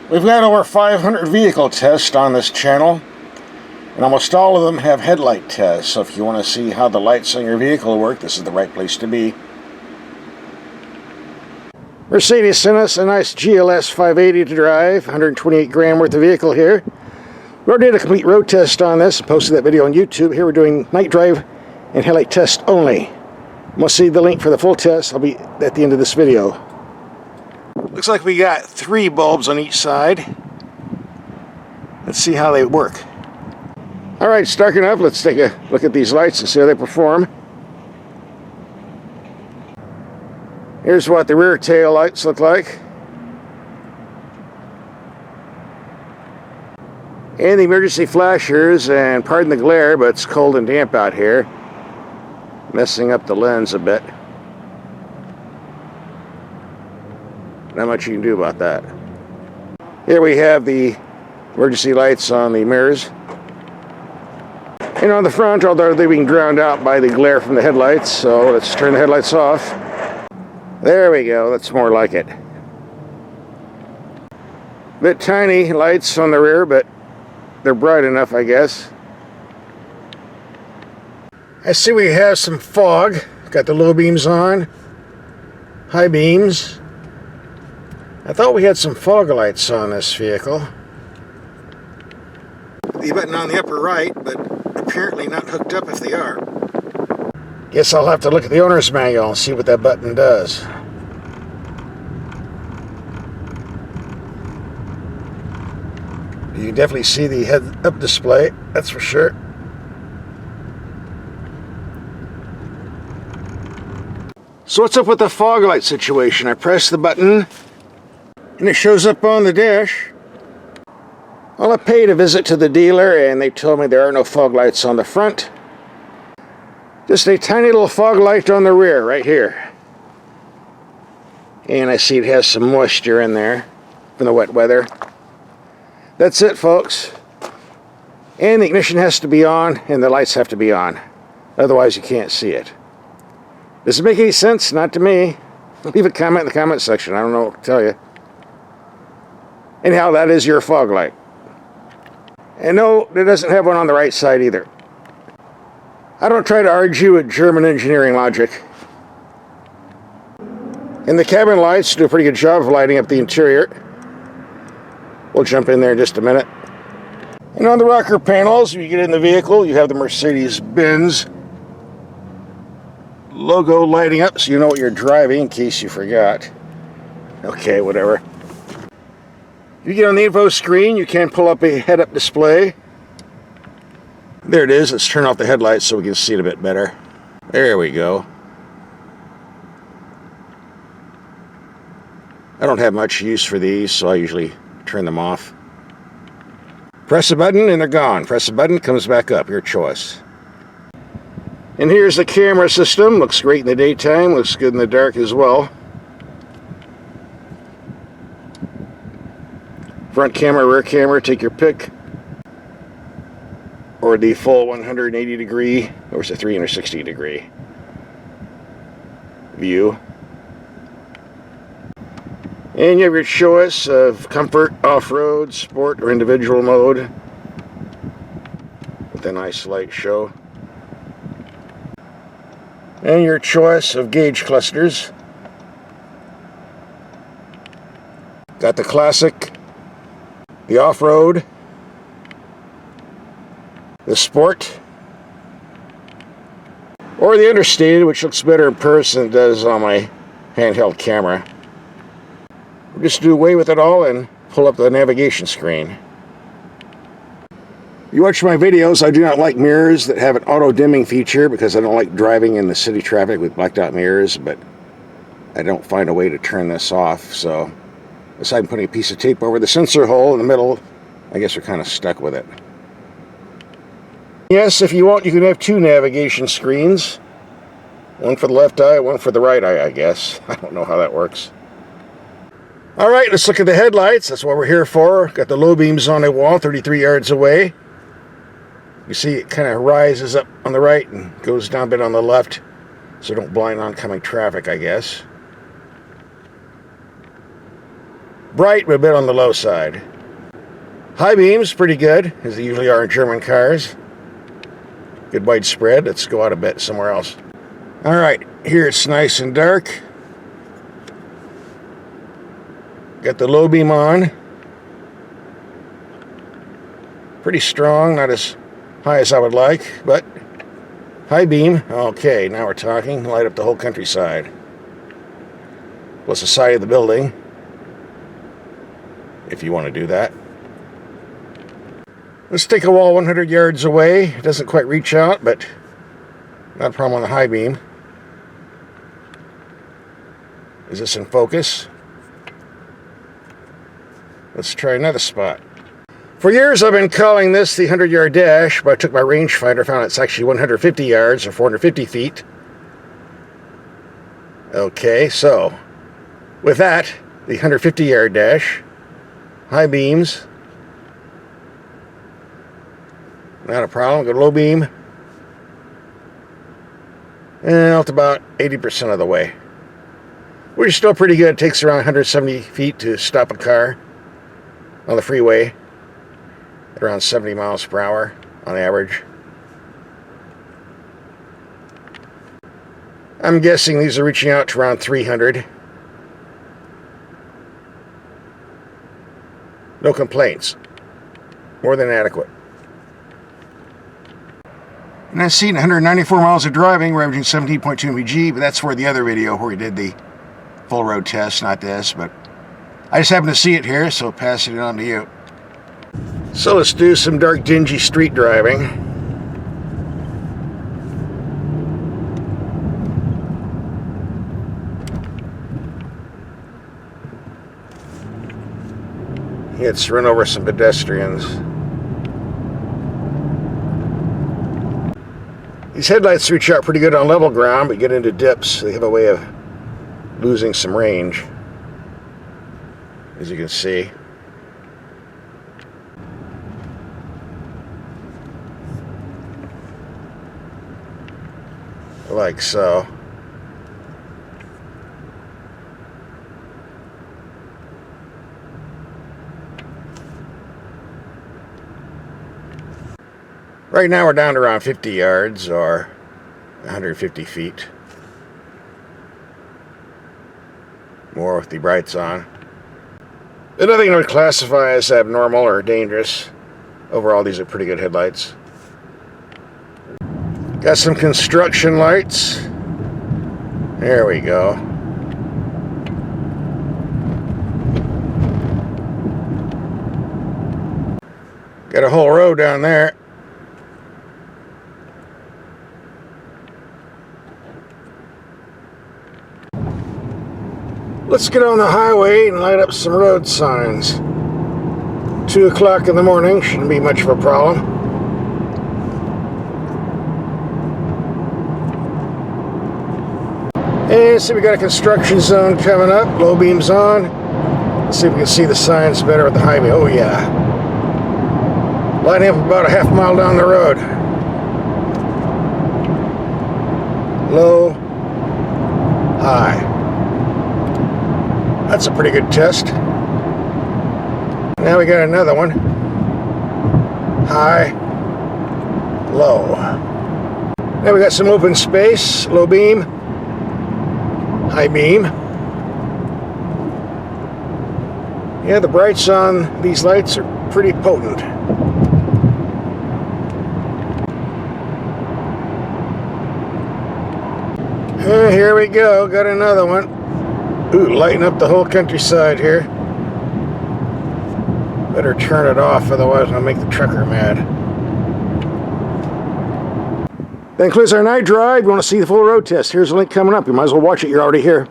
We've got over 500 vehicle tests on this channel, and almost all of them have headlight tests, so if you want to see how the lights on your vehicle work, this is the right place to be. Mercedes sent us a nice GLS 580 to drive, 128 grand worth of vehicle here. We already did a complete road test on this and posted that video on YouTube. Here we're doing night drive and headlight test only. Want to see the link for the full test? I'll be at the end of this video. Looks like we got 3 bulbs on each side. Let's see how they work. Alright, it's dark enough. Let's take a look at these lights and see how they perform. Here's what the rear tail lights look like. And the emergency flashers, and pardon the glare, but it's cold and damp out here. Messing up the lens a bit. Not much you can do about that. Here we have the emergency lights on the mirrors. And on the front, although they're being drowned out by the glare from the headlights, so let's turn the headlights off. There we go, that's more like it. Bit tiny lights on the rear, but they're bright enough, I guess. I see we have some fog. Got the low beams on, high beams. I thought we had some fog lights on this vehicle. The button on the upper right, but apparently not hooked up if they are. Guess I'll have to look at the owner's manual and see what that button does. You can definitely see the head-up display, that's for sure. So what's up with the fog light situation? I press the button and it shows up on the dash. Well, I paid a visit to the dealer and they told me there are no fog lights on the front. Just a tiny little fog light on the rear, right here. And I see it has some moisture in there from the wet weather. That's it, folks. And the ignition has to be on and the lights have to be on. Otherwise you can't see it. Does it make any sense? Not to me. Leave a comment in the comment section. I don't know what to tell you. Anyhow, that is your fog light. And no, it doesn't have one on the right side either. I don't try to argue with German engineering logic. And the cabin lights do a pretty good job of lighting up the interior. We'll jump in there in just a minute. And on the rocker panels, when you get in the vehicle, you have the Mercedes-Benz logo lighting up so you know what you're driving in case you forgot. Okay, whatever. If you get on the info screen, you can pull up a head-up display. There it is. Let's turn off the headlights so we can see it a bit better. There we go. I don't have much use for these, so I usually turn them off. Press a button and they're gone. Press a button, comes back up. Your choice. And here's the camera system. Looks great in the daytime. Looks good in the dark as well. Front camera, rear camera, take your pick. Or the full 180 degree, or it's a 360 degree view. And you have your choice of comfort, off-road, sport, or individual mode. With a nice light show. And your choice of gauge clusters. Got the classic, the off-road, the sport, or the understated, which looks better in person than it does on my handheld camera. We'll just do away with it all and pull up the navigation screen. You watch my videos, I do not like mirrors that have an auto-dimming feature because I don't like driving in the city traffic with blacked out mirrors, but I don't find a way to turn this off, so aside from putting a piece of tape over the sensor hole in the middle, I guess we're kind of stuck with it. Yes, if you want, you can have 2 navigation screens. One for the left eye, one for the right eye, I guess. I don't know how that works. Alright, let's look at the headlights. That's what we're here for. Got the low beams on a wall 33 yards away. You see it kind of rises up on the right and goes down a bit on the left, so don't blind oncoming traffic, I guess. Bright, but a bit on the low side. High beams, pretty good, as they usually are in German cars. Good widespread. Let's go out a bit somewhere else. Alright, here it's nice and dark. Got the low beam on. Pretty strong, not as high as I would like, but high beam. Okay, now we're talking. Light up the whole countryside. Plus the side of the building, if you want to do that. Let's take a wall 100 yards away. It doesn't quite reach out, but not a problem on the high beam. Is this in focus? Let's try another spot. For years I've been calling this the 100-yard dash, but I took my rangefinder, found it's actually 150 yards or 450 feet. Okay, so with that, the 150-yard dash, high beams, not a problem. Go low beam, and out about 80% of the way. Which is still pretty good. It takes around 170 feet to stop a car on the freeway. Around 70 miles per hour on average. I'm guessing these are reaching out to around 300. No complaints. More than adequate. And I've seen 194 miles of driving. We're averaging 17.2 mpg, but that's for the other video where we did the full road test, not this, but I just happened to see it here, so passing it on to you. So let's do some dark, dingy street driving. Let's run over some pedestrians. These headlights reach out pretty good on level ground, but get into dips. They have a way of losing some range, as you can see. Like so. Right now we're down to around 50 yards or 150 feet. More with the brights on. But nothing I would classify as abnormal or dangerous. Overall, these are pretty good headlights. Got some construction lights. There we go. Got a whole row down there. Let's get on the highway and light up some road signs. 2 o'clock in the morning, shouldn't be much of a problem. And see, we got a construction zone coming up. Low beams on. Let's see if we can see the signs better with the high beam. Oh yeah. Lighting up about a half mile down the road. Low, high. That's a pretty good test. Now we got another one. High, low. Now we got some open space. Low beam. High beam. Yeah, the brights on these lights are pretty potent. And here we go, got another one. Ooh, lighting up the whole countryside here. Better turn it off, otherwise I'll make the trucker mad. That concludes our night drive. If you want to see the full road test, here's a link coming up. You might as well watch it. You're already here.